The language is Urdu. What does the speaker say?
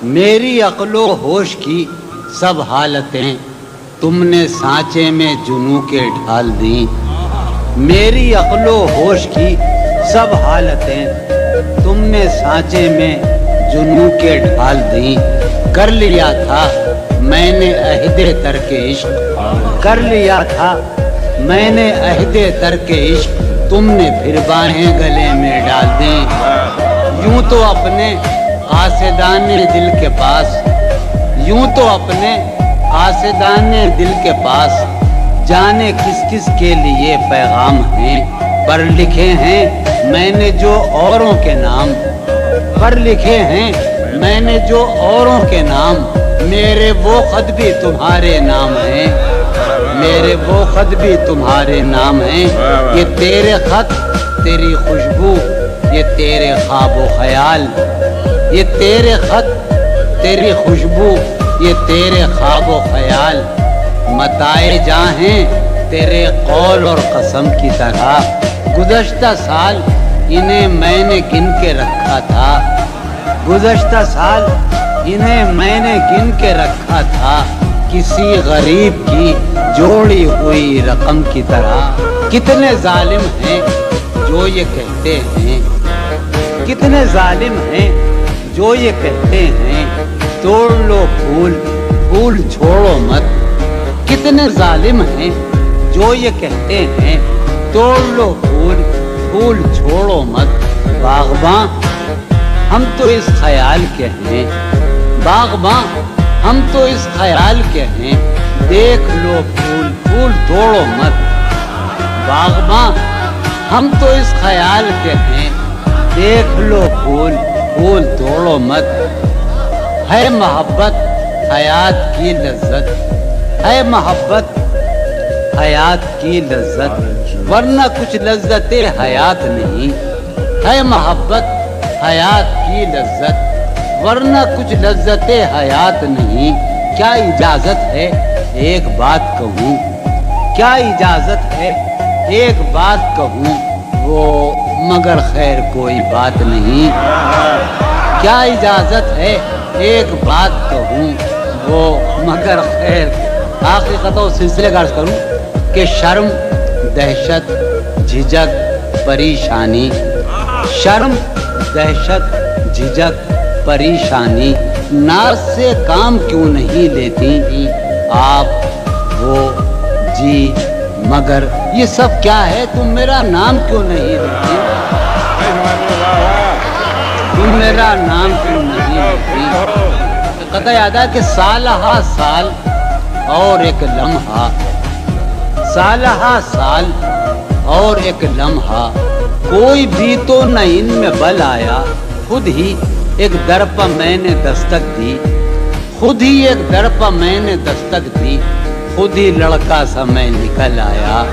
میری عقل و ہوش کی سب حالتیں تم نے سانچے میں جنوں کے ڈھال دیں۔ میری عقل و ہوش کی سب حالتیں تم نے سانچے میں جنوں کے ڈھال دیں۔ کر لیا تھا میں نے عہد ترک عشق، کر لیا تھا میں نے عہد ترک عشق، تم نے پھر باہیں گلے میں ڈال دیں۔ یوں تو اپنے قاصدان دل کے پاس، یوں تو اپنے قاصدان دل کے پاس جانے کس کس کے لیے پیغام ہیں، پر لکھے ہیں میں نے جو اوروں کے نام، پر لکھے ہیں میں نے جو اوروں کے نام، میرے وہ خط بھی تمہارے نام ہیں، میرے وہ خط بھی تمہارے نام ہیں۔ یہ تیرے خط تیری خوشبو، یہ تیرے خواب و خیال، یہ تیرے خط تیری خوشبو، یہ تیرے خواب و خیال، متائے جاں ہیں تیرے قول اور قسم کی طرح۔ گزشتہ سال انہیں میں نے گن کے رکھا تھا، گزشتہ سال انہیں میں نے گن کے رکھا تھا، کسی غریب کی جوڑی ہوئی رقم کی طرح۔ کتنے ظالم ہیں جو یہ کہتے ہیں، کتنے ظالم ہیں جو یہ کہتے ہیں توڑ لو پھول پھول چھوڑو مت۔ کتنے ظالم ہیں جو یہ کہتے ہیں توڑ لو پھول پھول چھوڑو مت۔ باغباں ہم تو اس خیال کے ہیں، باغباں ہم تو اس خیال کے ہیں، دیکھ لو پھول پھول توڑو مت۔ باغباں ہم تو اس خیال کے ہیں، دیکھ لو پھول پھول توڑو مت۔ ہے محبت حیات کی لذت، ہے محبت حیات کی لذت، ورنہ کچھ لذت حیات نہیں۔ ہے محبت حیات کی لذت، ورنہ کچھ لذت حیات نہیں۔ کیا اجازت ہے ایک بات کہوں، کیا اجازت ہے ایک بات کہوں، وہ مگر خیر کوئی بات نہیں۔ کیا اجازت ہے ایک بات کہوں، وہ مگر خیر۔ آخری خطہ سلسلے کا عرض کروں کہ شرم، دہشت، جھجک، پریشانی، شرم، دہشت، جھجک، پریشانی، ناز سے کام کیوں نہیں لیتی آپ وہ جی مگر، یہ سب کیا ہے تم میرا نام کیوں نہیں لیتی، تم میرا نام کیوں نہیں لیتی۔ قطع یاد ہے کہ سال ہا سال اور ایک لمحہ، سال ہا سال اور ایک لمحہ، کوئی بھی تو نہ ان میں بل آیا، خود ہی ایک در پہ میں نے دستک دی، خود ہی ایک در پہ میں نے دستک دی، خود ہی لڑکا سا میں نکل آیا۔